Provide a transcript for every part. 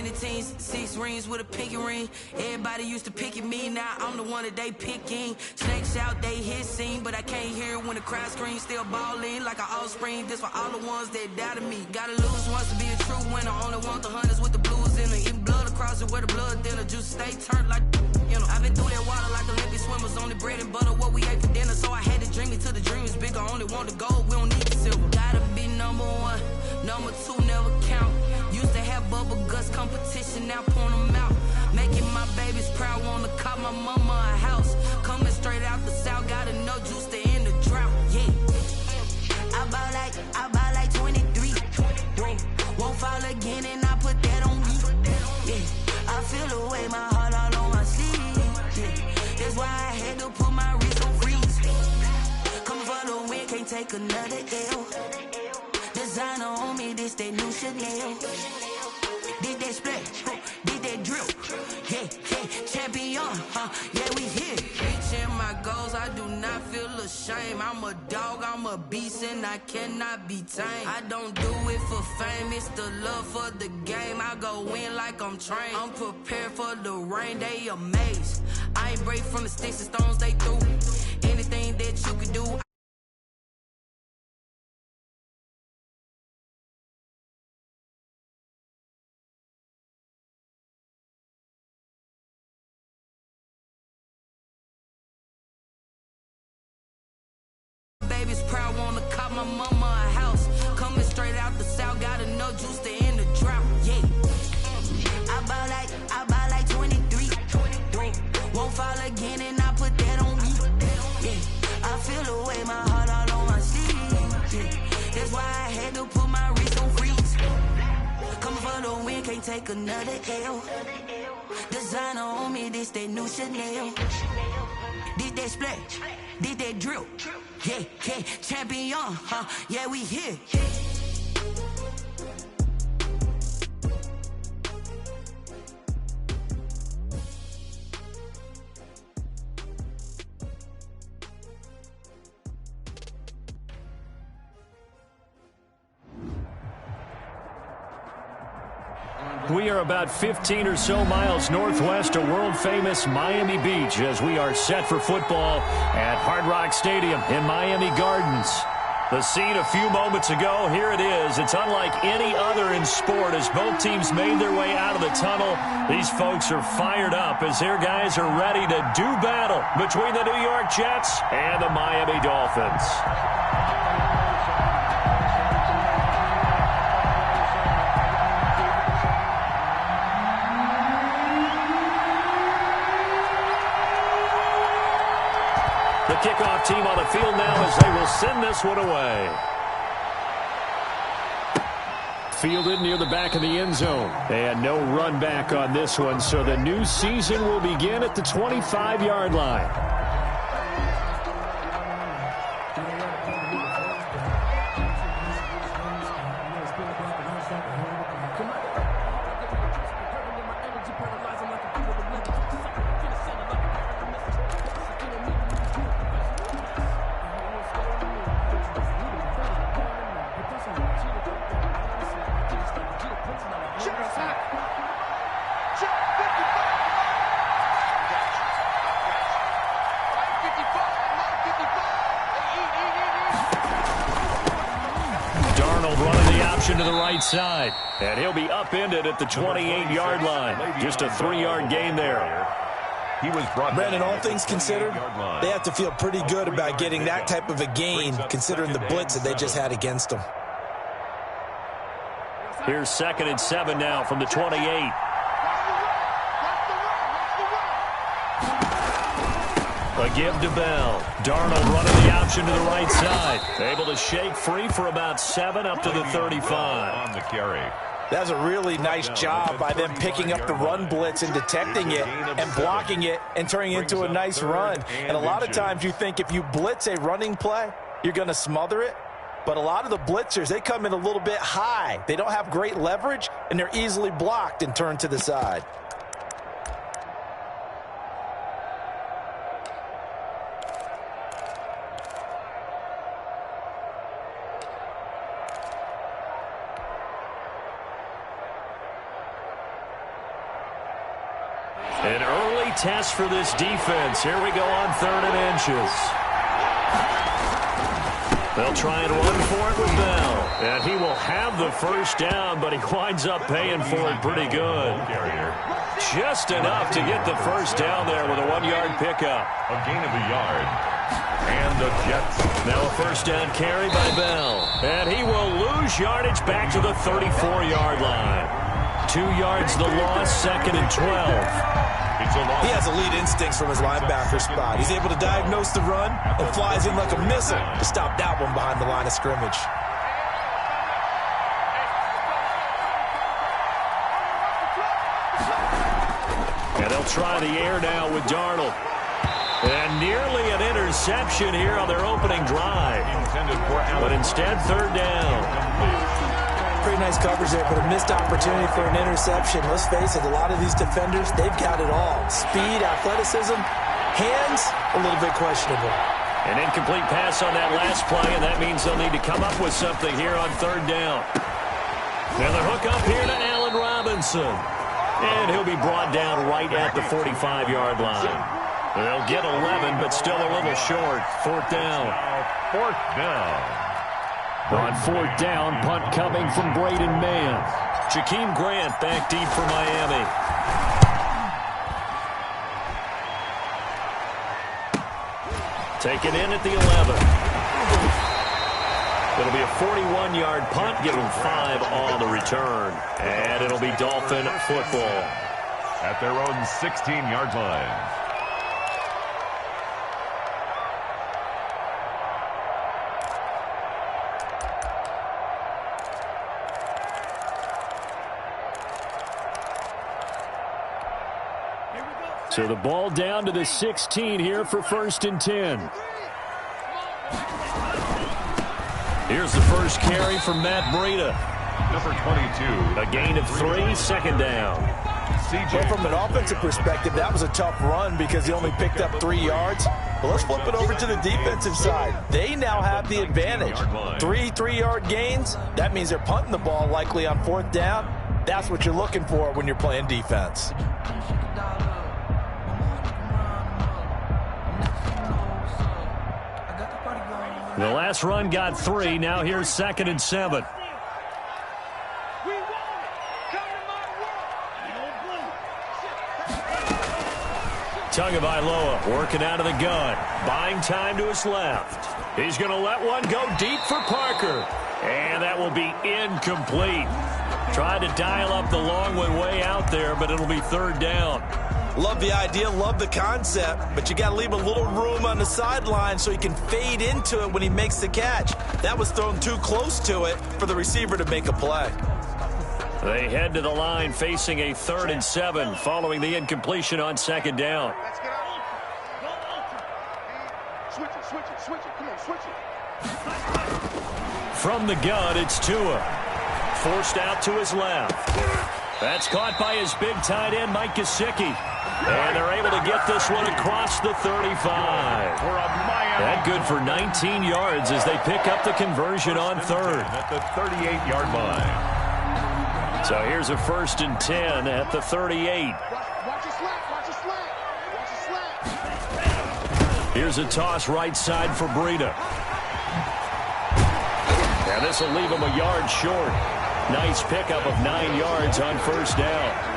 winning teams, 6 rings with a pinky ring. Everybody used to pick at me, now I'm the one that they picking. Snakes out, they hit scene, but I can't hear when the crowd screams. Still ballin' like an offspring. This for all the ones that doubted me. Gotta lose once to be a true winner. Only want the hunters with the blues in it. Eating blood across it where the blood thinner. Juice stay turned like, you know. I've been through that water like Olympic swimmers. Only bread and butter, what we ate for dinner. So I had to dream it till the dream is bigger. Only want the gold, we don't need the silver. Gotta be number 1, number 2 never count. Used to have bubble guts competition, now point them out. Making my babies proud, wanna call my mama a house. Coming straight out the south, gotta know juice to end the drought, yeah. I bought like 23. Won't fall again and I put that on me, yeah. I feel the way, my heart all on my sleeve, yeah. That's why I had to put my wrist on freeze. Coming for the win, can't take another L. Designer on me, this that new Chanel. Did that splash, did that drill, yeah, champion, yeah, we here. Reaching my goals, I do not feel ashamed. I'm a dog, I'm a beast, and I cannot be tamed. I don't do it for fame, it's the love for the game. I go in like I'm trained. I'm prepared for the rain, they amazed. I ain't break from the sticks and stones they threw. Anything that you could do. Baby's proud, wanna call my mama a house. Coming straight out the south, gotta know juice to end the drought, yeah. I bought like 23. Won't fall again and I put that on me, yeah. I feel the way, my heart all on my sleeve, yeah. That's why I had to put my wrist on freeze. Coming for the win, can't take another L. Designer on me, this that new Chanel. Did that splash, did that drill, yeah, champion, yeah, we here. We are about 15 or so miles northwest of world-famous Miami Beach as we are set for football at Hard Rock Stadium in Miami Gardens. The scene a few moments ago, here it is. It's unlike any other in sport as both teams made their way out of the tunnel. These folks are fired up as their guys are ready to do battle between the New York Jets and the Miami Dolphins. The kickoff team on the field now as they will send this one away. Fielded near the back of the end zone. And no run back on this one, so the new season will begin at the 25-yard line. To the right side, and he'll be upended at the 28-yard line. Just a 3-yard gain there. He was brought Brandon, all things considered, they have to feel pretty good about getting that type of a gain, considering the blitz that they just had against them. Here's 2nd and 7 now from the 28. A give to Bell. Darnold running the option to the right side. Able to shake free for about 7 up to the 35. On the carry. That's a really nice job by them picking up the run blitz and detecting it and blocking it and turning it into a nice run. And a lot of times you think if you blitz a running play, you're going to smother it. But a lot of the blitzers, they come in a little bit high. They don't have great leverage, and they're easily blocked and turned to the side. An early test for this defense. Here we go on 3rd and inches. They'll try and run for it with Bell. And he will have the first down, but he winds up paying for it pretty good. Just enough to get the first down there with a 1-yard pickup. A gain of a yard. And the Jets. Now a first down carry by Bell. And he will lose yardage back to the 34-yard line. 2 yards the loss, 2nd and 12. He has elite instincts from his linebacker spot. He's able to diagnose the run and flies in like a missile to stop that one behind the line of scrimmage. And they'll try the air now with Darnold. And nearly an interception here on their opening drive. But instead, 3rd down. Pretty nice coverage there, but a missed opportunity for an interception. Let's face it, a lot of these defenders, they've got it all. Speed, athleticism, hands, a little bit questionable. An incomplete pass on that last play, and that means they'll need to come up with something here on 3rd down. And the hook up here to Allen Robinson. And he'll be brought down right at the 45-yard line. They'll get 11, but still a little short. 4th down. 4th down. On 4th down, punt coming from Braden Mann. Jakeem Grant back deep for Miami. Taken in at the 11. It'll be a 41-yard punt, give them 5 on the return. And it'll be Dolphin football. At their own 16-yard line. So the ball down to the 16 here for 1st and 10. Here's the first carry from Matt Breida. Number 22. A gain of 3, 2nd down. Well, from an offensive perspective, that was a tough run because he only picked up 3 yards. But let's flip it over to the defensive side. They now have the advantage. 3 3-yard gains. That means they're punting the ball likely on 4th down. That's what you're looking for when you're playing defense. The last run got 3. Now here's 2nd and 7. Tagovailoa working out of the gun. Buying time to his left. He's going to let one go deep for Parker. And that will be incomplete. Tried to dial up the long one way out there, but it'll be 3rd down. Love the idea, love the concept, but you got to leave a little room on the sideline so he can fade into it when he makes the catch. That was thrown too close to it for the receiver to make a play. They head to the line facing a 3rd and 7 following the incompletion on 2nd down. Let's get out. Switch it. Come on, switch it. From the gun, it's Tua. Forced out to his left. That's caught by his big tight end, Mike Gesicki. And they're able to get this one across the 35. That good for 19 yards as they pick up the conversion on 3rd. At the 38-yard line. So here's a 1st and 10 at the 38. Watch your slack. Here's a toss right side for Breida. And this will leave him a yard short. Nice pickup of 9 yards on 1st down.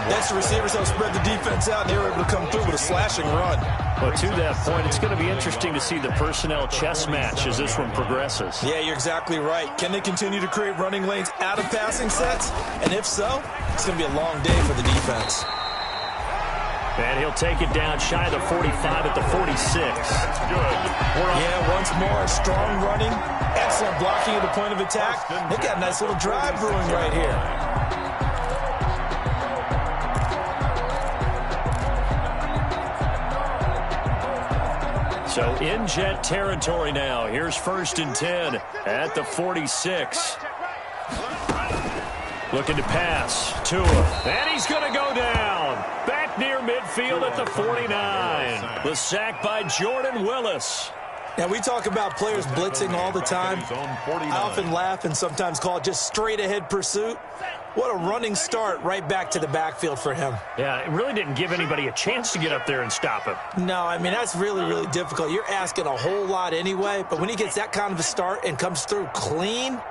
That's the receivers help spread the defense out, and they were able to come through with a slashing run. But to that point, it's going to be interesting to see the personnel chess match as this one progresses. Yeah, you're exactly right. Can they continue to create running lanes out of passing sets? And if so, it's going to be a long day for the defense. And he'll take it down shy of the 45 at the 46. Yeah, once more, strong running, excellent blocking at the point of attack. They've got a nice little drive brewing right here. So in Jet territory now. Here's 1st and 10 at the 46. Looking to pass. Tua. And he's going to go down. Back near midfield at the 49. The sack by Jordan Willis. Now, we talk about players blitzing all the time. I often laugh and sometimes call it just straight-ahead pursuit. What a running start right back to the backfield for him. Yeah, it really didn't give anybody a chance to get up there and stop him. No, I mean, that's really, really difficult. You're asking a whole lot anyway, but when he gets that kind of a start and comes through clean,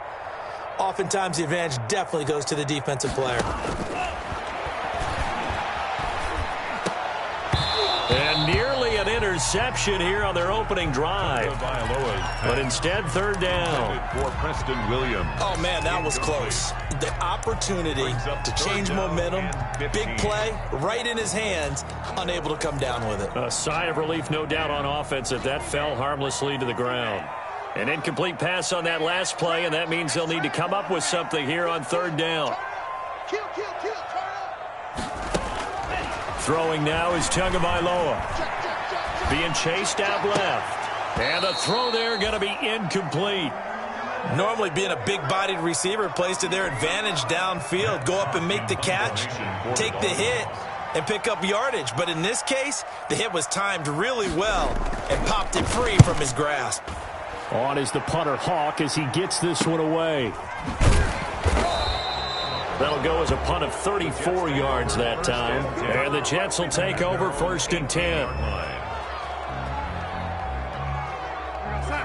oftentimes the advantage definitely goes to the defensive player. And nearly an interception here on their opening drive. But instead, third down. For Preston Williams. Oh, man, that was close. The opportunity to change momentum, big play, right in his hands, unable to come down with it. A sigh of relief, no doubt, on offense that fell harmlessly to the ground. An incomplete pass on that last play, and that means they'll need to come up with something here on third down. Kill, turn up. Throwing now is Tagovailoa. Being chased out left. And the throw there going to be incomplete. Normally being a big-bodied receiver plays to their advantage downfield. Go up and make the catch, take the hit, and pick up yardage. But in this case, the hit was timed really well and popped it free from his grasp. On is the punter Hawk as he gets this one away. That'll go as a punt of 34 yards that time. And the Jets will take over 1st and 10.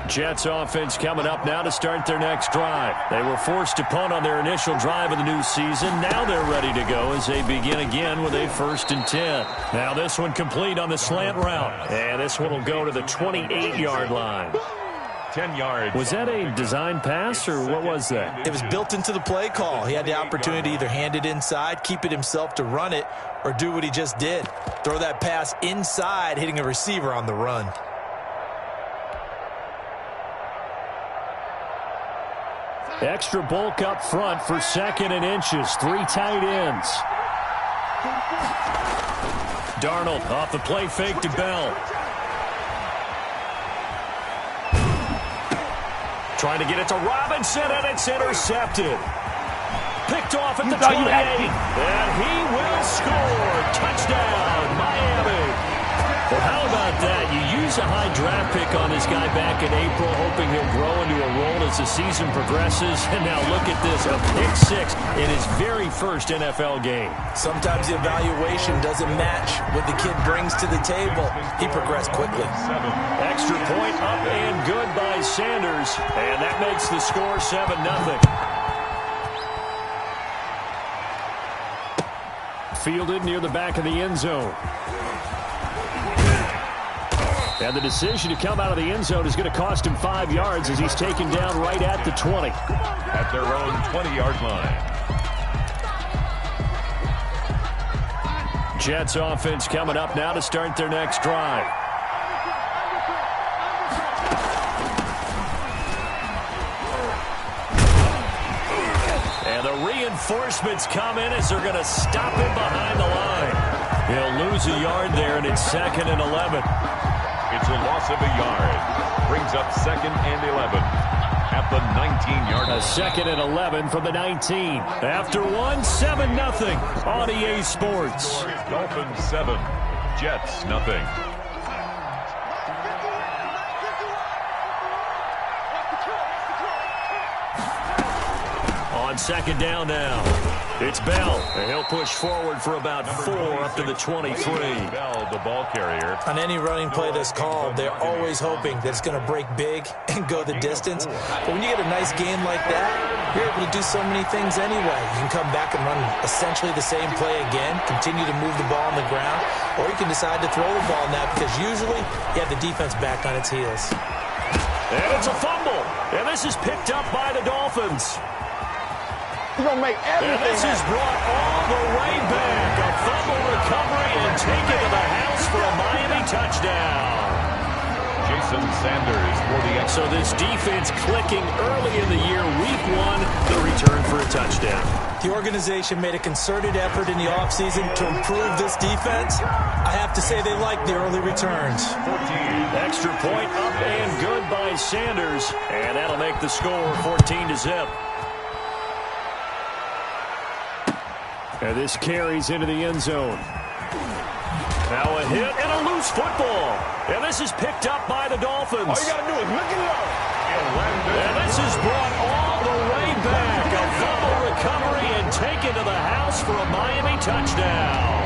Jets offense coming up now to start their next drive. They were forced to punt on their initial drive of the new season. Now they're ready to go as they begin again with a 1st and 10. Now this one complete on the slant route. And this one will go to the 28-yard line. 10 yards. Was that a design pass, or what was that? It was built into the play call. He had the opportunity to either hand it inside, keep it himself to run it, or do what he just did. Throw that pass inside, hitting a receiver on the run. Extra bulk up front for 2nd and inches. 3 tight ends. Darnold off the play fake to Bell. Trying to get it to Robinson, and it's intercepted. Picked off at the 28. And he will score. Touchdown, Miami. Well, how about that? You use a high draft pick on this guy back in April, hoping he'll grow into a role as the season progresses. And now look at this, a pick 6 in his very first NFL game. Sometimes the evaluation doesn't match what the kid brings to the table. He progressed quickly. Extra point up and good by Sanders. And that makes the score 7-0. Fielded near the back of the end zone. And the decision to come out of the end zone is going to cost him 5 yards as he's taken down right at the 20. At their own 20-yard line. Jets offense coming up now to start their next drive. And the reinforcements come in as they're going to stop him behind the line. He'll lose a yard there, and it's 2nd and 11. It's a loss of a yard. Brings up 2nd and 11 at the 19-yard line. A 2nd and 11 from the 19. After one, 7-0 on EA Sports. Dolphins 7, Jets nothing. On 2nd down now. It's Bell, and he'll push forward for about 4 up to the 23. Bell, the ball carrier. On any running play that's called, they're always hoping that it's going to break big and go the distance. But when you get a nice game like that, you're able to do so many things anyway. You can come back and run essentially the same play again, continue to move the ball on the ground, or you can decide to throw the ball now because usually you have the defense back on its heels. And it's a fumble, and this is picked up by the Dolphins. He's going to make everything And this is brought all the way back. A fumble recovery and taken to the house for a Miami touchdown. Jason Sanders for the So this defense clicking early in the year, week 1, the return for a touchdown. The organization made a concerted effort in the offseason to improve this defense. I have to say they like the early returns. 14. Extra point up and good by Sanders. And that'll make the score 14-0. And this carries into the end zone. Now a hit and a loose football. And this is picked up by the Dolphins. All you got to do is look it up. And this is brought all the way back. A fumble recovery and taken to the house for a Miami touchdown.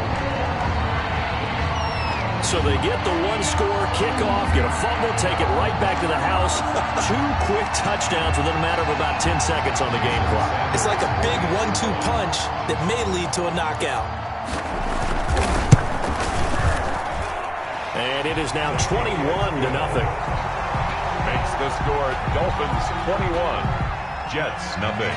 So they get the one-score kickoff, get a fumble, take it right back to the house. 2 quick touchdowns within a matter of about 10 seconds on the game clock. It's like a big 1-2 punch that may lead to a knockout. And it is now 21-0. Makes the score Dolphins 21, Jets nothing.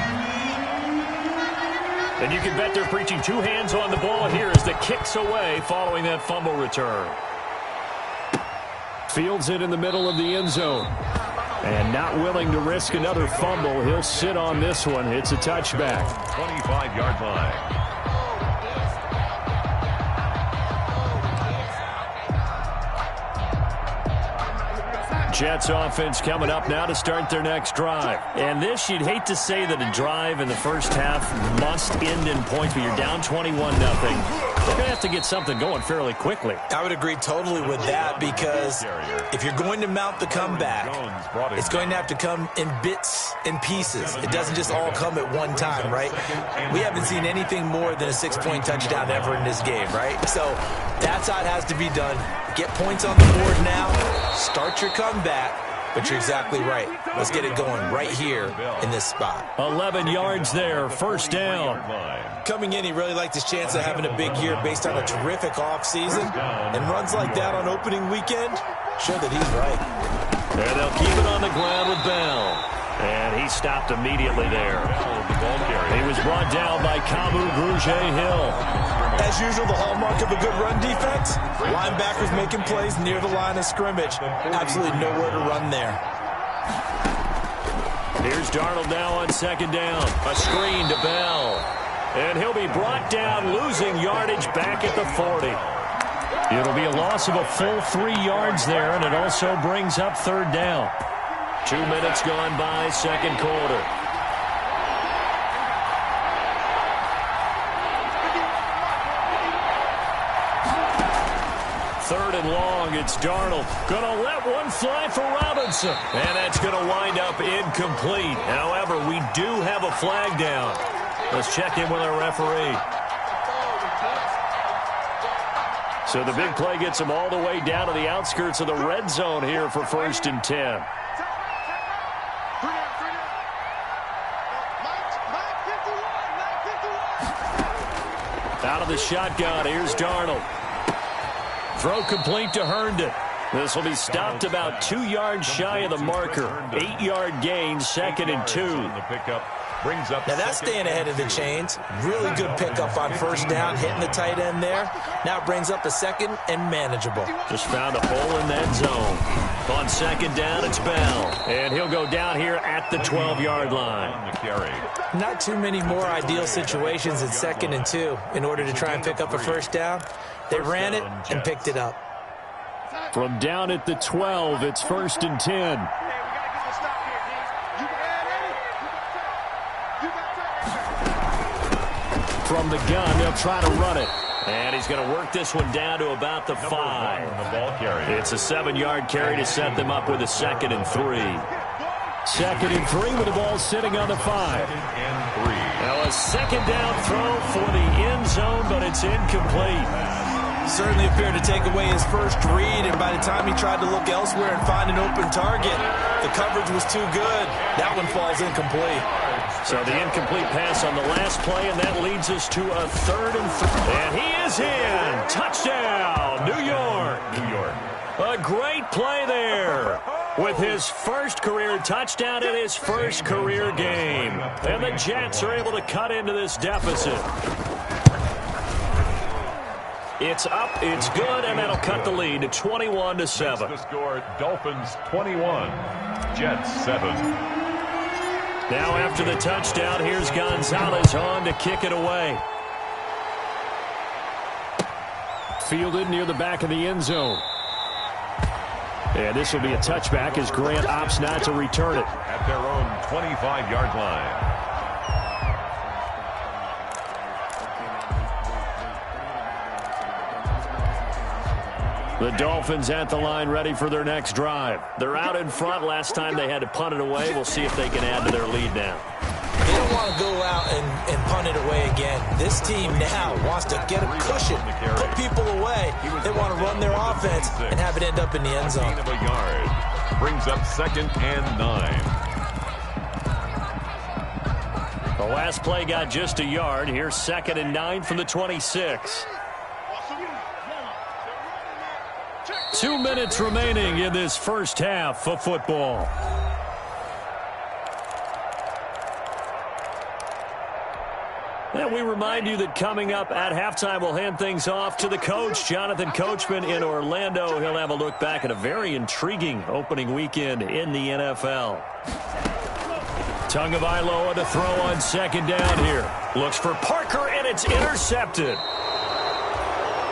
And you can bet they're preaching 2 hands on the ball here as the kick's away following that fumble return. Fields it in the middle of the end zone. And not willing to risk another fumble. He'll sit on this one. It's a touchback. 25-yard line. Jets offense coming up now to start their next drive. And this, you'd hate to say that a drive in the first half must end in points, but you're down 21-0. They're going to have to get something going fairly quickly. I would agree totally with that, because if you're going to mount the comeback, it's going to have to come in bits and pieces. It doesn't just all come at one time, right? We haven't seen anything more than a 6-point touchdown ever in this game, right? So that's how it has to be done. Get points on the board now. Start your comeback. But you're exactly right. Let's get it going right here in this spot. 11 yards there, first down. Coming in, he really liked his chance of having a big year based on a terrific offseason. And runs like that on opening weekend show that he's right. And they'll keep it on the ground with Bell. And he stopped immediately there. He was brought down by Kamu Grugier-Hill. As usual, the hallmark of a good run defense, linebackers making plays near the line of scrimmage. Absolutely nowhere to run there. Here's Darnold now on second down. A screen to Bell. And he'll be brought down, losing yardage back at the 40. It'll be a loss of a full 3 yards there, and it also brings up third down. 2 minutes gone by, second quarter. Third and long, it's Darnold. Gonna let one fly for Robinson. And that's gonna wind up incomplete. However, we do have a flag down. Let's check in with our referee. So the big play gets them all the way down to the outskirts of the red zone here for 1st and 10. Out of the shotgun, here's Darnold. Throw complete to Herndon. This will be stopped about 2 yards shy of the marker. 8-yard gain, 2nd and 2. Now that's staying ahead of the chains. Really good pickup on first down, hitting the tight end there. Now it brings up a 2nd and manageable. Just found a hole in that zone. On second down, it's Bell. And he'll go down here at the 12-yard line. Not too many more ideal situations at 2nd and 2 in order to try and pick up a first down. They ran it and picked it up. From down at the 12, it's 1st and 10. From the gun, they'll try to run it. And he's going to work this one down to about the 5. It's a 7-yard carry to set them up with a 2nd and 3. 2nd and 3 with the ball sitting on the 5. Now a 2nd down throw for the end zone, but it's incomplete. Certainly appeared to take away his first read, and by the time he tried to look elsewhere and find an open target, the coverage was too good. That one falls incomplete. So the incomplete pass on the last play, and that leads us to a 3rd and 3. And he is in. Touchdown, New York. A great play there with his first career touchdown in his first career game. And the Jets are able to cut into this deficit. It's up, it's good, and that'll cut the lead to 21-7. The score, Dolphins 21, Jets 7. Now after the touchdown, here's Gonzalez on to kick it away. Fielded near the back of the end zone. And this will be a touchback as Grant opts not to return it. At their own 25-yard line. The Dolphins at the line ready for their next drive. They're out in front. Last time they had to punt it away. We'll see if they can add to their lead now. They don't want to go out and punt it away again. This team now wants to get a cushion, put people away. They want to run their offense and have it end up in the end zone. Of a yard. Brings up 2nd and 9. The last play got just a yard. Here's 2nd and 9 from the 26. 2 minutes remaining in this first half of football. And we remind you that coming up at halftime, we'll hand things off to the coach, Jonathan Coachman in Orlando. He'll have a look back at a very intriguing opening weekend in the NFL. Tagovailoa to throw on 2nd down here. Looks for Parker, and it's intercepted.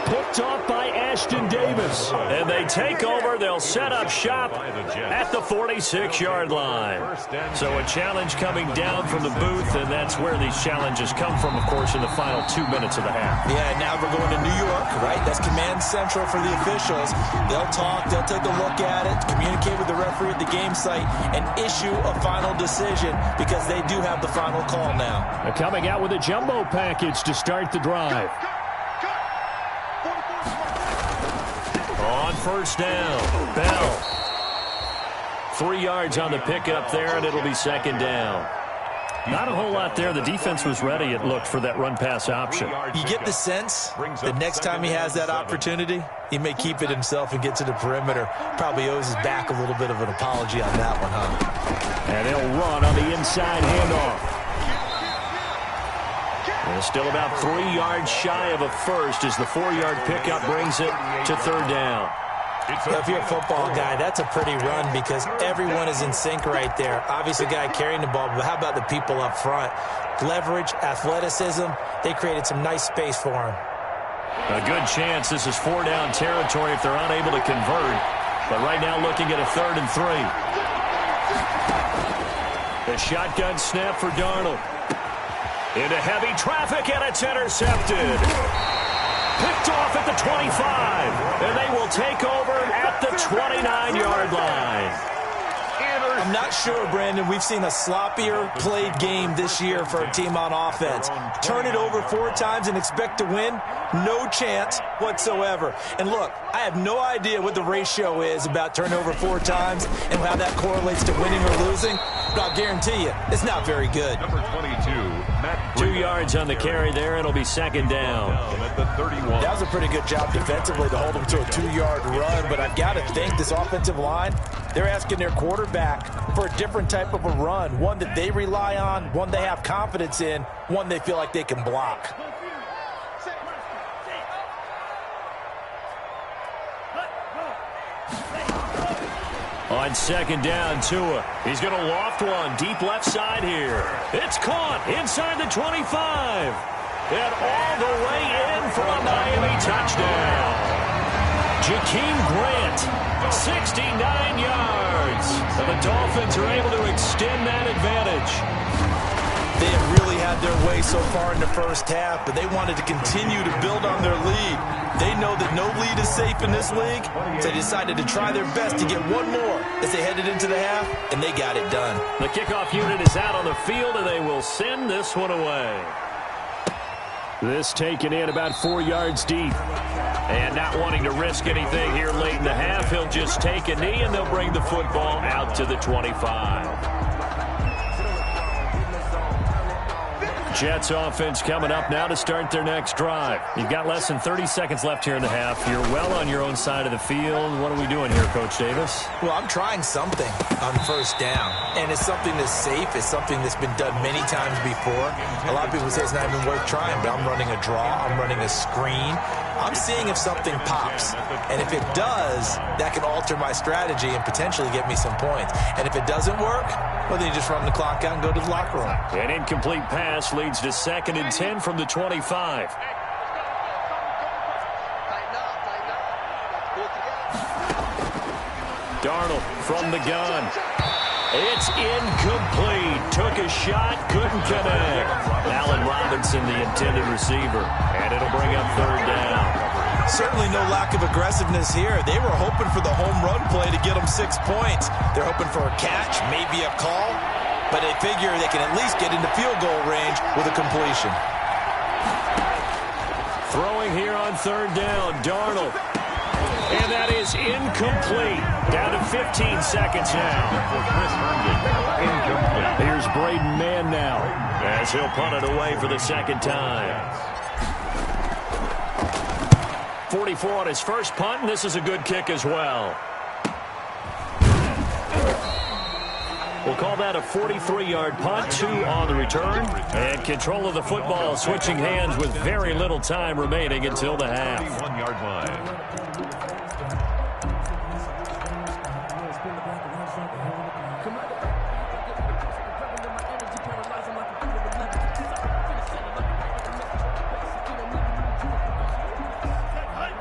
Picked off by Ashton Davis. And they take over. They'll set up shop at the 46-yard line. So a challenge coming down from the booth, and that's where these challenges come from, of course, in the final 2 minutes of the half. Yeah, now we're going to New York, right? That's command central for the officials. They'll talk, they'll take a look at it, communicate with the referee at the game site, and issue a final decision because they do have the final call now. They're coming out with a jumbo package to start the drive. On 1st down, Bell. 3 yards on the pickup there, and it'll be 2nd down. Not a whole lot there. The defense was ready, it looked, for that run-pass option. You get the sense the next time he has that opportunity, he may keep it himself and get to the perimeter. Probably owes his back a little bit of an apology on that one, huh? And they'll run on the inside handoff. And still about 3 yards shy of a first as the 4-yard pickup brings it to 3rd down. If you're a football guy, that's a pretty run because everyone is in sync right there. Obviously, the guy carrying the ball, but how about the people up front? Leverage, athleticism, they created some nice space for him. A good chance this is 4-down territory if they're unable to convert. But right now looking at a 3rd and 3. The shotgun snap for Darnold. Into heavy traffic, and it's intercepted. Picked off at the 25, and they will take over at the 29-yard line. I'm not sure, Brandon, we've seen a sloppier played game this year for a team on offense. Turn it over 4 times and expect to win? No chance whatsoever. And look, I have no idea what the ratio is about turnover 4 times and how that correlates to winning or losing, but I'll guarantee you, it's not very good. Number 22, Matt 2 yards on the carry there, and it'll be 2nd down. At the 31. That was a pretty good job defensively to hold him to a 2-yard run, but I've got to think this offensive line, they're asking their quarterback for a different type of a run, one that they rely on, one they have confidence in, one they feel like they can block. On 2nd down, Tua. He's going to loft one deep left side here. It's caught inside the 25. And all the way in for a Miami touchdown. Jakeem Grant, 69 yards. And the Dolphins are able to extend that advantage. They have really had their way so far in the first half, but they wanted to continue to build on their lead. They know that no lead is safe in this league, so they decided to try their best to get one more as they headed into the half, and they got it done. The kickoff unit is out on the field, and they will send this one away. This taken in about 4 yards deep. And not wanting to risk anything here late in the half, he'll just take a knee, and they'll bring the football out to the 25. Jets offense coming up now to start their next drive. You've got less than 30 seconds left here in the half. You're well on your own side of the field. What are we doing here, Coach Davis? Well, I'm trying something on 1st down, and it's something that's safe. It's something that's been done many times before. A lot of people say it's not even worth trying, but I'm running a draw. I'm running a screen. I'm seeing if something pops, and if it does, that can alter my strategy and potentially get me some points. And if it doesn't work, well, then you just run the clock out and go to the locker room. An incomplete pass leads to 2nd and 10 from the 25. Darnold from the gun. It's incomplete. Took a shot, couldn't connect. Allen Robinson, the intended receiver. And it'll bring up 3rd down. Certainly no lack of aggressiveness here. They were hoping for the home run play to get them 6 points. They're hoping for a catch, maybe a call. but they figure they can at least get into field goal range with a completion. Throwing here on third down, Darnold. And that is incomplete. Down to 15 seconds now. Here's Braden Mann now, as he'll punt it away for the second time. 44 on his first punt, and this is a good kick as well. We'll call that a 43-yard punt, 2 on the return. And control of the football switching hands with very little time remaining until the half. 1-yard line.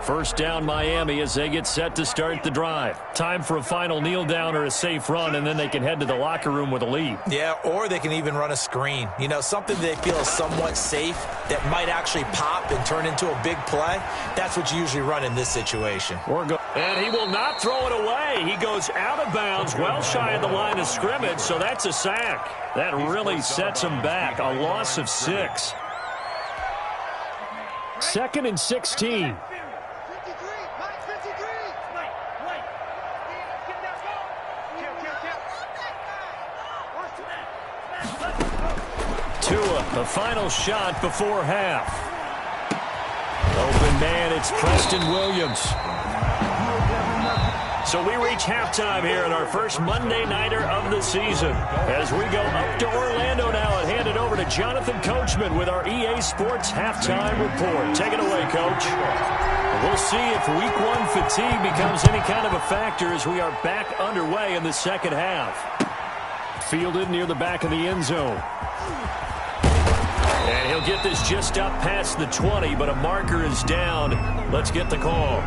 First down, Miami, as they get set to start the drive. Time for a final kneel down or a safe run, and then they can head to the locker room with a lead. Yeah, or they can even run a screen. You know, something they feel is somewhat safe that might actually pop and turn into a big play. That's what you usually run in this situation. And he will not throw it away. He goes out of bounds, well shy of the line of scrimmage, so that's a sack. That really sets him back. A loss of 6. 2nd and 16. The final shot before half. Open man, it's Preston Williams. So we reach halftime here in our first Monday Nighter of the season. As we go up to Orlando now and hand it over to Jonathan Coachman with our EA Sports Halftime Report. Take it away, Coach. We'll see if Week 1 fatigue becomes any kind of a factor as we are back underway in the second half. Fielded near the back of the end zone. And he'll get this just up past the 20, but a marker is down. Let's get the call.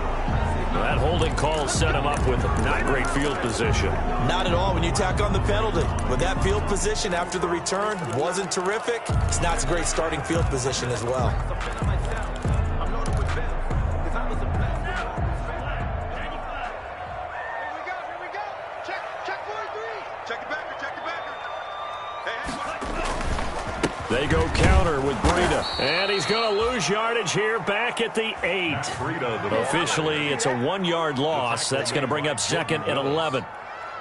That holding call set him up with not great field position. Not at all when you tack on the penalty. With that field position after the return wasn't terrific, it's not a great starting field position as well. They go counter with Breida. And he's going to lose yardage here back at the 8. Officially, it's a 1-yard loss. That's going to bring up 2nd and 11.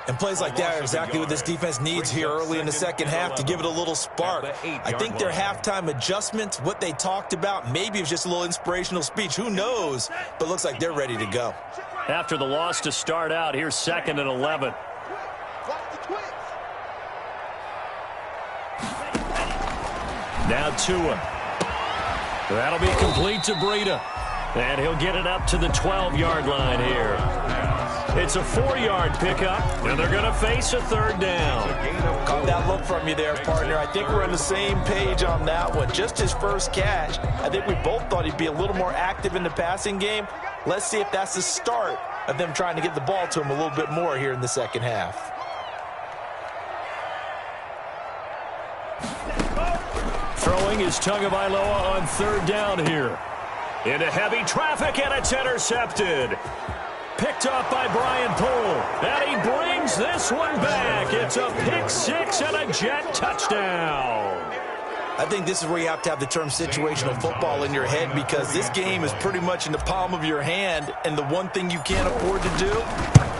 And plays like that are exactly what this defense needs here early in the second half to give it a little spark. I think their halftime adjustments, what they talked about, maybe it was just a little inspirational speech. Who knows? But looks like they're ready to go. After the loss to start out, here's 2nd and 11. Now Tua. That'll be complete to Breida. And he'll get it up to the 12-yard line here. It's a 4-yard pickup, and they're going to face a 3rd down. Caught that look from you there, partner. I think we're on the same page on that one. Just his first catch. I think we both thought he'd be a little more active in the passing game. Let's see if that's the start of them trying to get the ball to him a little bit more here in the second half. Throwing is Tagovailoa on 3rd down here. Into heavy traffic, and it's intercepted. Picked off by Brian Poole. And he brings this one back. It's a pick 6 and a Jet touchdown. I think this is where you have to have the term situational football in your head, because this game is pretty much in the palm of your hand, and the one thing you can't afford to do,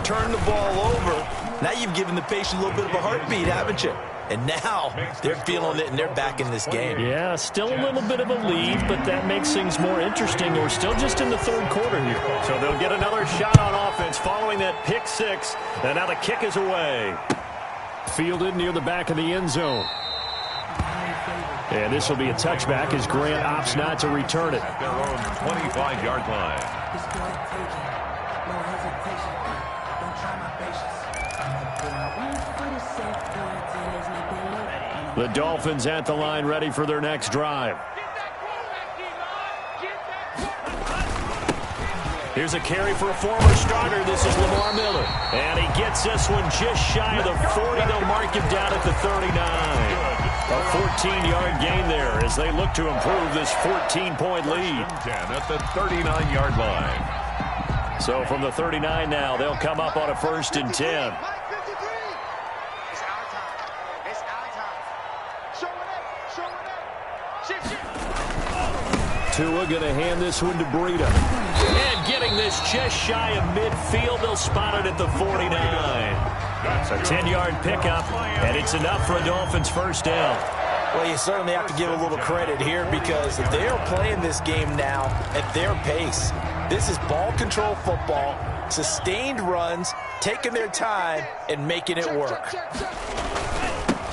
turn the ball over. Now you've given the patient a little bit of a heartbeat, haven't you? And now they're feeling it, and they're back in this game. Yeah, still a little bit of a lead, but that makes things more interesting. We're still just in the 3rd quarter here. So they'll get another shot on offense following that pick 6. And now the kick is away. Fielded near the back of the end zone. And this will be a touchback as Grant opts not to return it. At their own 25-yard line. The Dolphins at the line, ready for their next drive. Here's a carry for a former starter. This is Lamar Miller. And he gets this one just shy of the 40. They'll mark him down at the 39. A 14-yard gain there as they look to improve this 14-point lead. 10 at the 39-yard line. So from the 39 now, they'll come up on a 1st and 10. Tua going to hand this one to Breida. And getting this just shy of midfield. They'll spot it at the 49. It's a 10-yard pickup, and it's enough for a Dolphins first down. Well, you certainly have to give a little credit here because they are playing this game now at their pace. This is ball control football, sustained runs, taking their time, and making it work.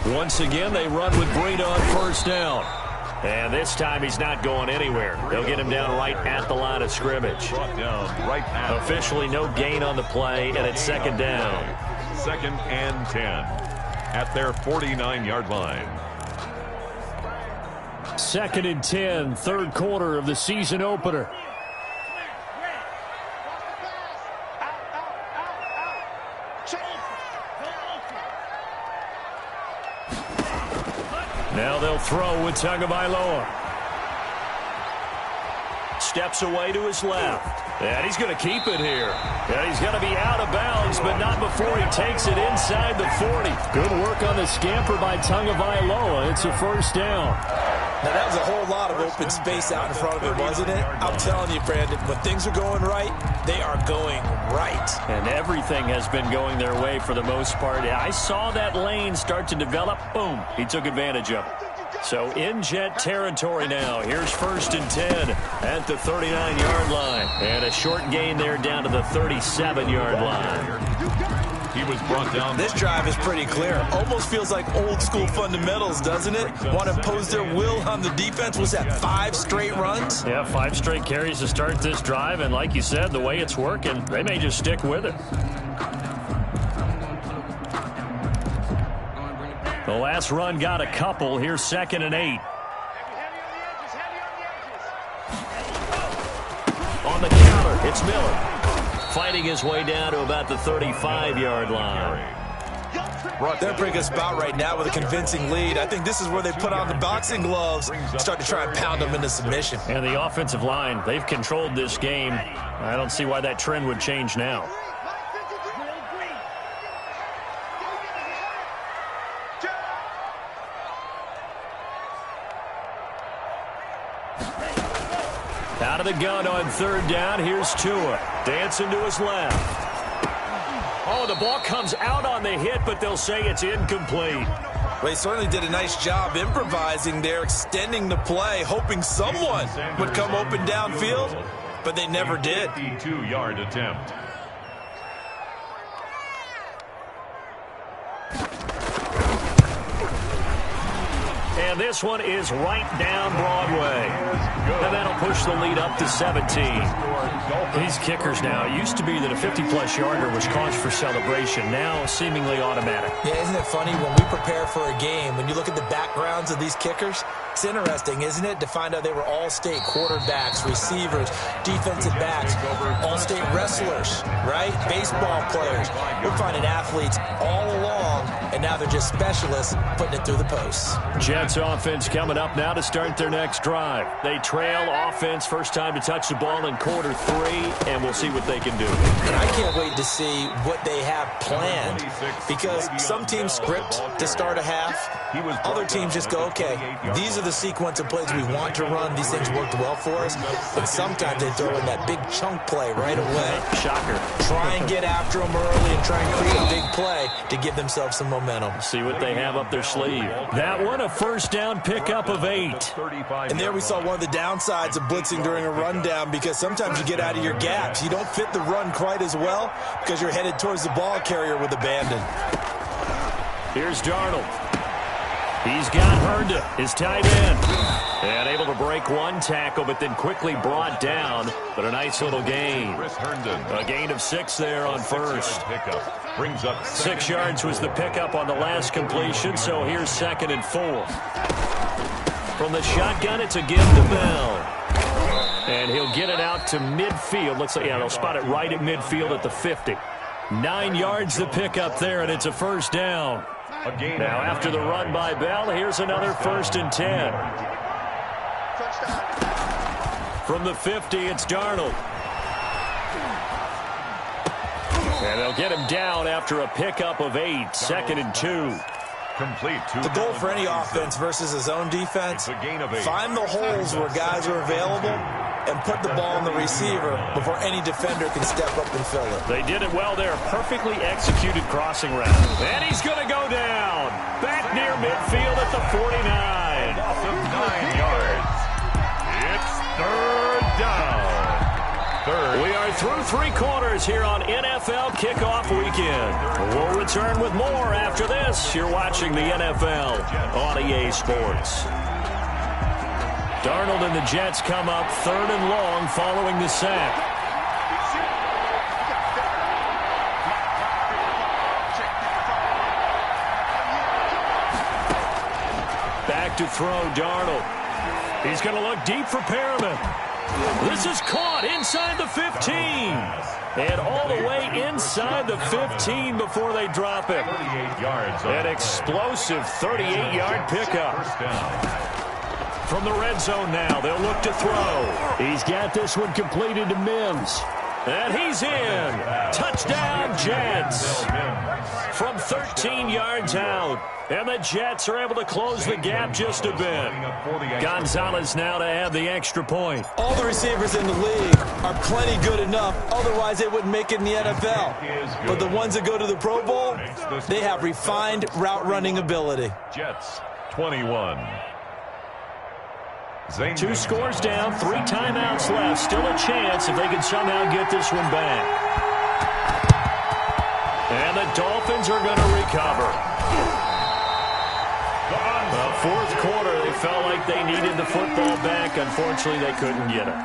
Once again, they run with Breida on first down. And this time he's not going anywhere. They'll get him down right at the line of scrimmage. Officially no gain on the play, and it's second down. 2nd and 10 at their 49-yard line. 2nd and 10, third quarter of the season opener. Now they'll throw with Tagovailoa. Steps away to his left. And he's going to keep it here. And he's going to be out of bounds, but not before he takes it inside the 40. Good work on the scamper by Tagovailoa. It's a first down. Now, that was a whole lot of open space out in front of it, wasn't it? I'm telling you, Brandon, when things are going right, they are going right. And everything has been going their way for the most part. I saw that lane start to develop. Boom. He took advantage of it. So in jet territory now. Here's 1st and 10 at the 39-yard line. And a short gain there down to the 37-yard line. He was brought down. This drive is pretty clear. Almost feels like old school fundamentals, doesn't it? Want to impose their will on the defense. Was that 5 straight runs? Yeah, 5 straight carries to start this drive. And like you said, the way it's working, they may just stick with it. The last run got a couple. Here's 2nd and 8. On the counter, it's Miller. Fighting his way down to about the 35-yard line. They're pretty good spot right now with a convincing lead. I think this is where they put on the boxing gloves and start to try and pound them into submission. And the offensive line, they've controlled this game. I don't see why that trend would change now. Out of the gun on 3rd down. Here's Tua. Dancing to his left. Oh, the ball comes out on the hit, but they'll say it's incomplete. Well, he certainly did a nice job improvising there, extending the play, hoping someone would come open downfield, but they never did. 52-yard attempt. And this one is right down Broadway. And that'll push the lead up to 17. These kickers now, it used to be that a 50-plus yarder was cause for celebration. Now seemingly automatic. Yeah, isn't it funny when we prepare for a game, when you look at the backgrounds of these kickers, it's interesting, isn't it, to find out they were all-state quarterbacks, receivers, defensive backs, all-state wrestlers, right? Baseball players. We're finding athletes all along, and now they're just specialists putting it through the posts. Jets offense coming up now to start their next drive. They trail offense, first time to touch the ball in quarter 3, and we'll see what they can do. And I can't wait to see what they have planned, because some teams script to start a half. Other teams just go, okay, these are the sequence of plays we want to run. These things worked well for us. But sometimes they throw in that big chunk play right away. Shocker. Try and get after them early and try and create a big play to give themselves some momentum. See what they have up their sleeve. That one, a first down pickup of 8. And there we saw one of the downsides of blitzing during a rundown, because sometimes you get out of your gaps. You don't fit the run quite as well because you're headed towards the ball carrier with abandon. Here's Darnold. He's got Herndon, his tight end. And able to break one tackle, but then quickly brought down. But a nice little gain. A gain of 6 there on first. Brings up 6 yards was the pickup on the last completion, so here's 2nd and 4. From the shotgun, it's a give to Bell. And he'll get it out to midfield. Looks like, yeah, they'll spot it right at midfield at the 50. 9 yards the pickup there, and it's a first down. Now, after the run by Bell, here's another 1st and 10. From the 50, it's Darnold. And they'll get him down after a pickup of 8. 2nd and 2. Complete. The goal for any offense versus a zone defense, find the holes where guys are available and put the ball in the receiver before any defender can step up and fill it. They did it well there. Perfectly executed crossing route. And he's going to go down. Back near midfield at the 49. Loss of 9 yards. It's third down. We are through 3 quarters here on NFL Kickoff Weekend. We'll return with more after this. You're watching the NFL on EA Sports. Darnold and the Jets come up 3rd and long following the sack. Back to throw, Darnold. He's going to look deep for Perriman. This is caught inside the 15. And all the way inside the 15 before they drop it. 38 yards. An explosive 38-yard pickup. From the red zone now, they'll look to throw. He's got this one completed to Mims. And he's in. Touchdown, Jets. From 13 yards out. And the Jets are able to close the gap just a bit. Gonzalez now to add the extra point. All the receivers in the league are plenty good enough. Otherwise, they wouldn't make it in the NFL. But the ones that go to the Pro Bowl, they have refined route running ability. Jets, 21. 2 scores down, 3 timeouts left. Still a chance if they can somehow get this one back. And the Dolphins are going to recover. The 4th quarter, they felt like they needed the football back. Unfortunately, they couldn't get it.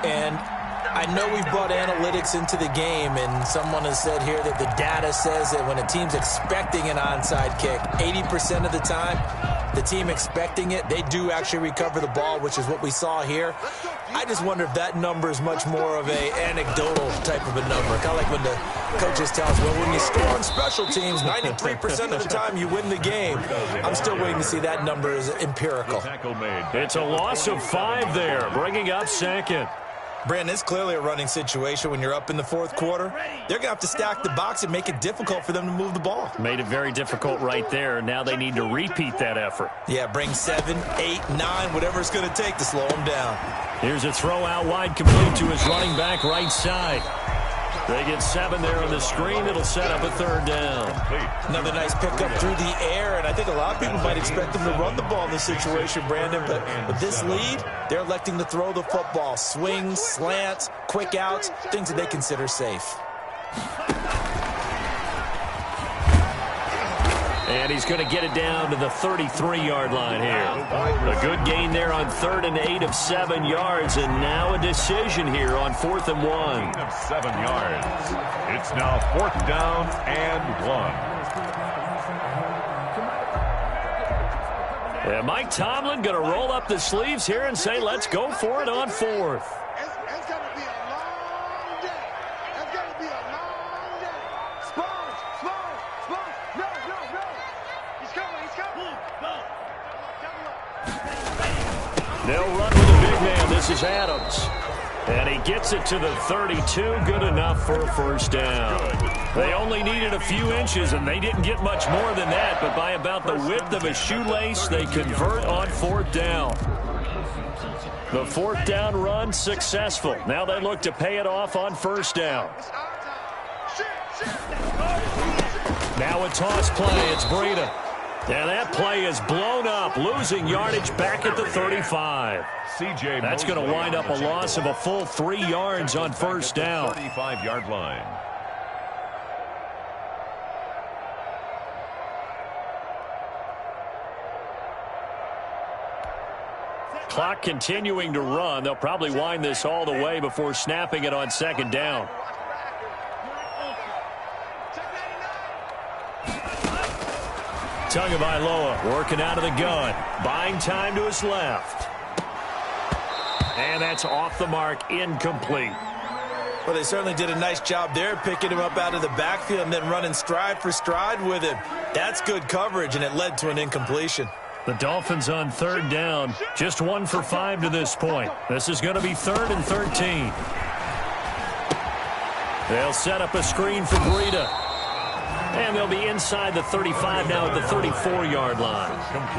And I know we've brought analytics into the game, and someone has said here that the data says that when a team's expecting an onside kick, 80% of the time, the team expecting it, they do actually recover the ball, which is what we saw here. I just wonder if that number is much more of a anecdotal type of a number. Kind of like when the coaches tell us, well, when you score on special teams, 93% of the time you win the game. I'm still waiting to see that number is empirical. It's a loss of 5 there, bringing up 2nd. Brandon, it's clearly a running situation when you're up in the 4th quarter. They're going to have to stack the box and make it difficult for them to move the ball. Made it very difficult right there. Now they need to repeat that effort. Yeah, bring 7, 8, 9, whatever it's going to take to slow them down. Here's a throw out wide, complete to his running back right side. They get 7 there on the screen. It'll set up a 3rd down. Another nice pickup through the air, and I think a lot of people might expect them to run the ball in this situation, Brandon, but with this lead, they're electing to throw the football. Swings, slants, quick outs, things that they consider safe. And he's going to get it down to the 33-yard line here. A good gain there on 3rd and 8 of 7 yards, and now a decision here on 4th and 1. Of 7 yards. It's now 4th down and 1. And Mike Tomlin going to roll up the sleeves here and say, let's go for it on 4th. It's going to be a long day. It's going to be a long day. Sponge. No. He's coming. They'll run with a big man. This is Adams. And he gets it to the 32. Good enough for a 1st down. They only needed a few inches, and they didn't get much more than that. But by about the width of a shoelace, they convert on 4th down. The 4th down run successful. Now they look to pay it off on 1st down. Now a toss play. It's Breida. And that play is blown up, losing yardage back at the 35. That's going to wind up a loss of a full 3 yards on 1st down. 35-yard line. Clock continuing to run. They'll probably wind this all the way before snapping it on 2nd down. Tagovailoa working out of the gun. Buying time to his left. And that's off the mark, incomplete. Well, they certainly did a nice job there, picking him up out of the backfield and then running stride for stride with him. That's good coverage, and it led to an incompletion. The Dolphins on 3rd down. Just 1 for 5 to this point. This is going to be 3rd and 13. They'll set up a screen for Breida. And they'll be inside the 35 now at the 34-yard line.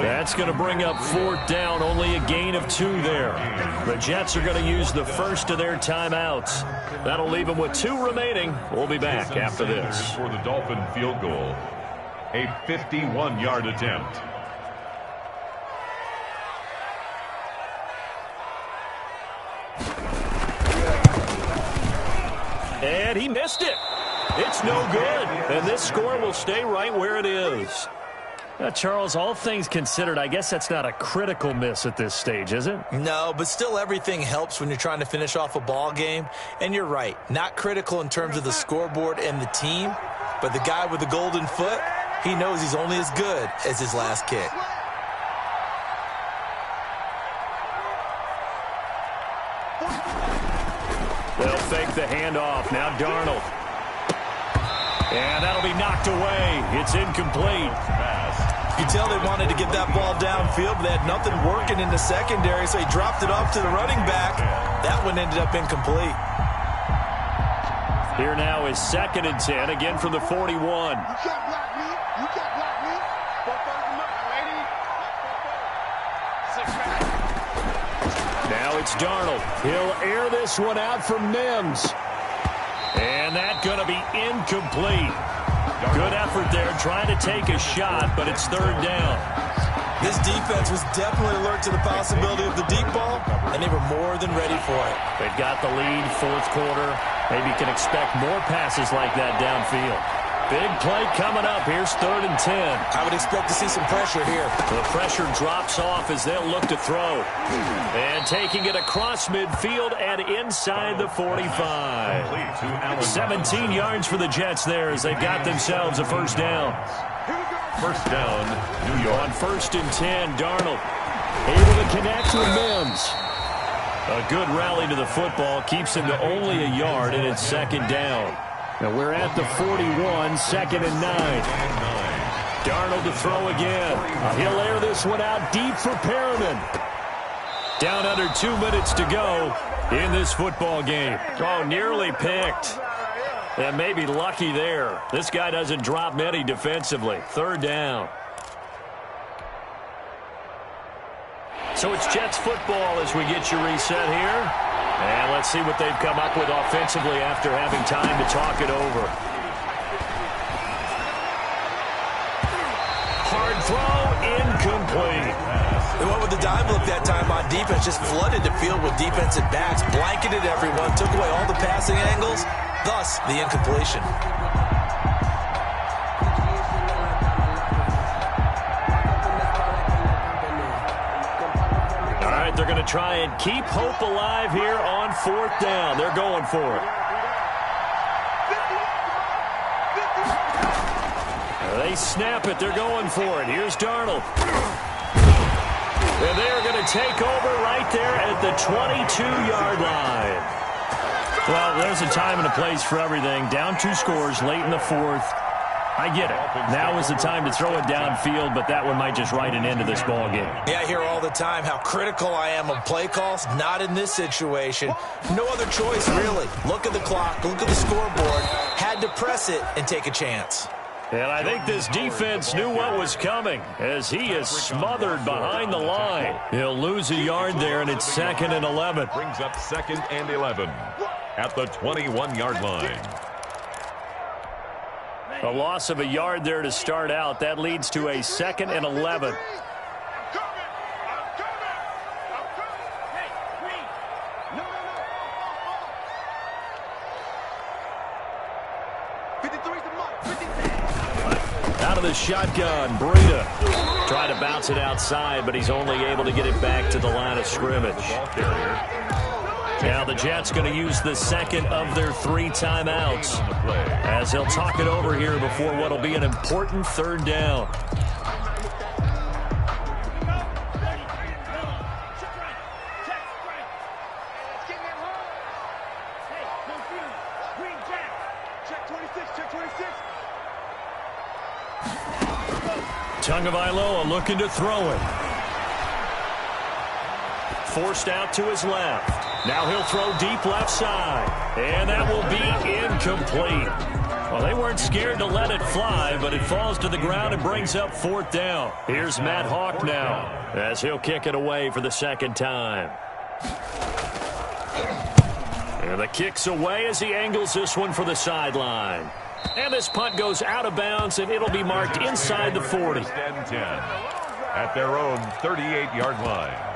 That's going to bring up 4th down, only a gain of 2 there. The Jets are going to use the first of their timeouts. That'll leave them with 2 remaining. We'll be back after this. For the Dolphin field goal, a 51-yard attempt. And he missed it. It's no good. And this score will stay right where it is. Charles, all things considered, I guess that's not a critical miss at this stage, is it? No, but still everything helps when you're trying to finish off a ball game. And you're right, not critical in terms of the scoreboard and the team, but the guy with the golden foot, he knows he's only as good as his last kick. They'll fake the handoff. Now Darnold. And that'll be knocked away. It's incomplete. You tell they wanted to get that ball downfield, but they had nothing working in the secondary, so he dropped it off to the running back. That one ended up incomplete. Here now is 2nd and 10, again from the 41. You can't block me. You can't block me. Now it's Darnold. He'll air this one out for Mims. And that's going to be incomplete. Good effort there, trying to take a shot, but it's 3rd down. This defense was definitely alert to the possibility of the deep ball, and they were more than ready for it. They've got the lead, 4th quarter. Maybe you can expect more passes like that downfield. Big play coming up. Here's 3rd and 10. I would expect to see some pressure here. The pressure drops off as they'll look to throw. And taking it across midfield and inside the 45. 17 yards for the Jets there as they've got themselves a 1st down. 1st down, New York. On 1st and 10, Darnold able to connect with Mims. A good rally to the football keeps him to only a yard, and it's 2nd down. Now we're at the 41, 2nd and 9. Darnold to throw again. He'll air this one out deep for Perriman. Down under 2 minutes to go in this football game. Oh, nearly picked. And maybe lucky there. This guy doesn't drop many defensively. 3rd down. So it's Jets football as we get you reset here. And let's see what they've come up with offensively after having time to talk it over. Hard throw, incomplete. They went with the dime look that time on defense, just flooded the field with defensive backs, blanketed everyone, took away all the passing angles, thus the incompletion. They're going to try and keep hope alive here on 4th down. They're going for it. They snap it. They're going for it. Here's Darnold. And they're going to take over right there at the 22-yard line. Well, there's a time and a place for everything. Down 2 scores late in the 4th. I get it. Now is the time to throw it downfield, but that one might just write an end to this ball game. Yeah, I hear all the time how critical I am of play calls. Not in this situation. No other choice, really. Look at the clock. Look at the scoreboard. Had to press it and take a chance. And I think this defense knew what was coming as he is smothered behind the line. He'll lose a yard there, and it's 2nd and 11. Brings up 2nd and 11 at the 21-yard line. A loss of a yard there to start out. That leads to a 2nd and 11. Out of the shotgun, Breida trying to bounce it outside, but he's only able to get it back to the line of scrimmage. Now the Jets going to use the 2nd of their 3 timeouts as they'll talk it over here before what will be an important 3rd down. Tagovailoa looking to throw it. Forced out to his left. Now he'll throw deep left side. And that will be incomplete. Well, they weren't scared to let it fly, but it falls to the ground and brings up 4th down. Here's Matt Hawk now as he'll kick it away for the 2nd time. And the kick's away as he angles this one for the sideline. And this punt goes out of bounds, and it'll be marked inside the 40. 10 at their own 38-yard line.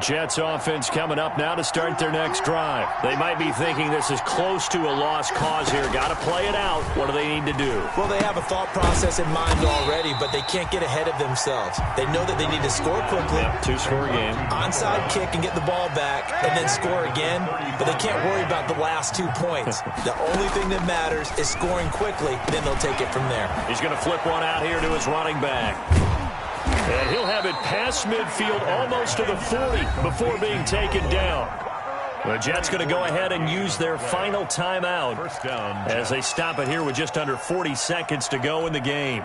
Jets offense coming up now to start their next drive. They might be thinking this is close to a lost cause here. Got to play it out. What do they need to do? Well, they have a thought process in mind already, but they can't get ahead of themselves. They know that they need to score quickly. Yep, 2-score game. Onside kick and get the ball back and then score again, but they can't worry about the last 2 points. The only thing that matters is scoring quickly, then they'll take it from there. He's going to flip one out here to his running back. And he'll have it past midfield almost to the 40 before being taken down. The Jets going to go ahead and use their final timeout First down, as they stop it here with just under 40 seconds to go in the game.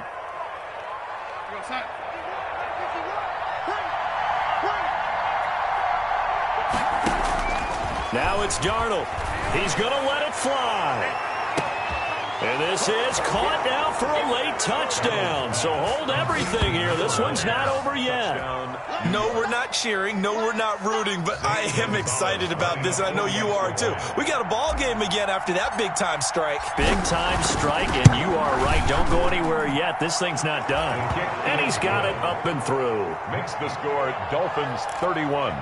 Now it's Darnold. He's going to let it fly. And this is caught now for a late touchdown. So hold everything here. This one's not over yet. No, we're not cheering. No, we're not rooting. But I am excited about this, and I know you are too. We got a ball game again after that big-time strike. Big-time strike, and you are right. Don't go anywhere yet. This thing's not done. And he's got it up and through. Makes the score Dolphins 31,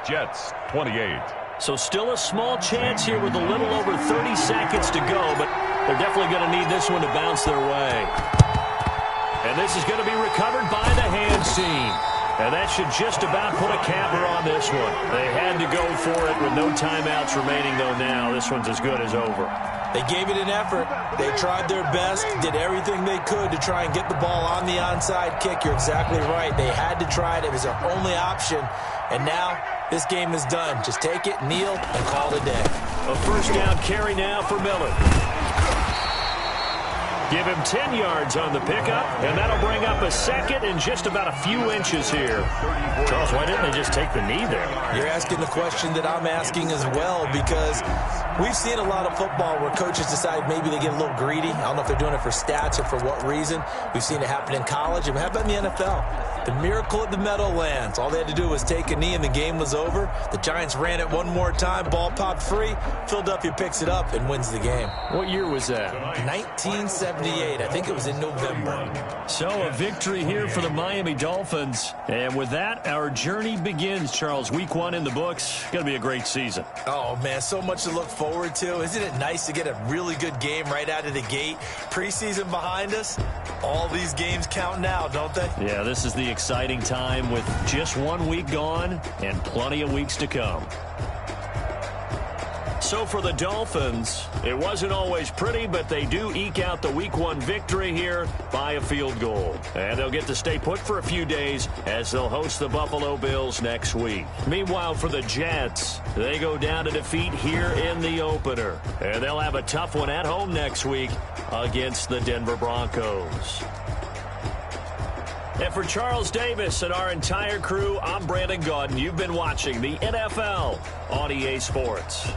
Jets 28. So still a small chance here with a little over 30 seconds to go, but they're definitely going to need this one to bounce their way. And this is going to be recovered by the hands team. And that should just about put a capper on this one. They had to go for it with no timeouts remaining, though now this one's as good as over. They gave it an effort. They tried their best, did everything they could to try and get the ball on the onside kick. You're exactly right. They had to try it. It was their only option. And now this game is done. Just take it, kneel, and call it a day. A first down carry now for Miller. Give him 10 yards on the pickup, and that'll bring up a second and just about a few inches here. Charles, why didn't they just take the knee there? You're asking the question that I'm asking as well, because we've seen a lot of football where coaches decide maybe they get a little greedy. I don't know if they're doing it for stats or for what reason. We've seen it happen in college, and how about in the NFL? The miracle at the Meadowlands. All they had to do was take a knee, and the game was over. The Giants ran it one more time. Ball popped free. Philadelphia picks it up and wins the game. What year was that? 1978. I think it was in November. So a victory here for the Miami Dolphins. And with that, our journey begins, Charles. Week 1 in the books. Going to be a great season. Oh, man, so much to look forward to. Isn't it nice to get a really good game right out of the gate? Preseason behind us. All these games count now, don't they? Yeah, this is the exciting time with just 1 week gone and plenty of weeks to come. So for the Dolphins, it wasn't always pretty, but they do eke out the Week 1 victory here by a field goal. And they'll get to stay put for a few days as they'll host the Buffalo Bills next week. Meanwhile, for the Jets, they go down to defeat here in the opener. And they'll have a tough one at home next week against the Denver Broncos. And for Charles Davis and our entire crew, I'm Brandon Gaudin. You've been watching the NFL on EA Sports.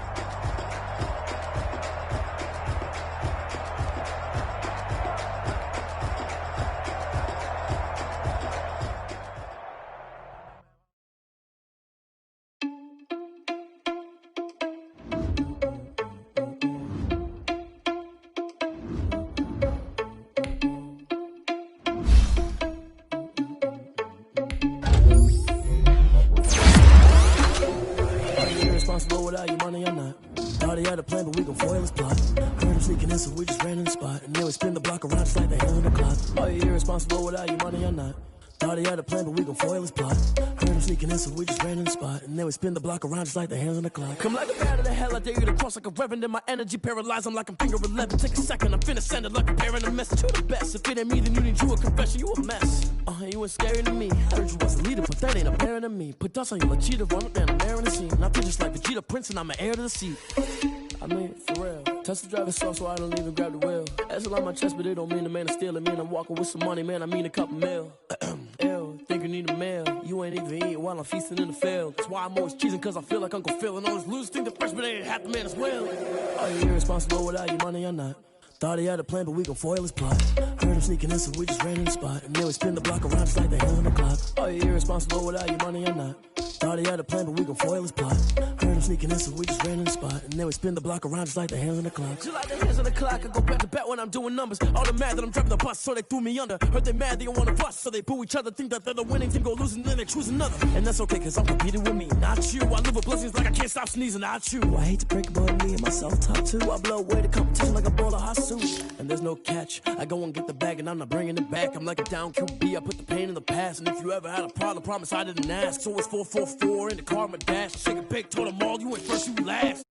Without your money or not. Thought he had a plan, but we gon' foil his plot. Heard him sneaking in, so we just ran in the spot. And then we spin the block around just like the hand on the clock. Are you irresponsible without your money or not? Thought he had a plan, but we gon' foil his plot. Heard him sneaking in, so we just ran in the spot. And then we spin the block around just like the hands on the clock. Come like a bat of the hell, I dare you to cross like a reverend. In my energy paralyzed, I'm like I'm finger 11. Take a second, I'm finna send it like a parent a message to the best. If it ain't me, then you need you a confession, you a mess. You ain't scary to me. Heard you was a leader, but that ain't apparent to me. Put dust on you, like cheetah, run up down, I'm airing the scene. I feel just like Vegeta Prince, and I'm an heir to the seat. I mean, for real. hustle driving soft, so I don't even grab the wheel. That's on my chest, but it don't mean the man is stealing. Man, I'm walking with some money, man, I mean a couple mil. Ew, think you need a meal. You ain't even eating while I'm feasting in the field. That's why I'm always cheesing, cause I feel like Uncle Phil. And all those losers think the freshman ain't half the man as well. Are you irresponsible without your money or not? Thought he had a plan, but we gon' foil his plot. Heard him sneaking in, so we just ran in the spot. And then we spin the block around just like the hell on the clock. Are you irresponsible without your money or not? Thought he had a plan, but we gon' foil his plot. Heard him sneaking in, so we just ran in the spot. And then we spin the block around just like the hands on the clock. Just like the hands on the clock, I go back to back when I'm doing numbers. All the mad that I'm driving the bus, so they threw me under. Heard they mad, they don't wanna bust, so they boo each other. Think that they're the winning team, go losing, then they choose another. And that's okay, cause I'm competing with me, not you. I live with blessings like I can't stop sneezing, not you. I hate to break it, but me and myself top two. I blow away the competition like a ball of hot soup. And there's no catch. I go and get the bag and I'm not bringing it back. I'm like a down QB, I put the pain in the past. And if you ever had a problem, promise I didn't ask. So it's 444 in the car, my dash. Shake a big, told them all, you ain't first, you last.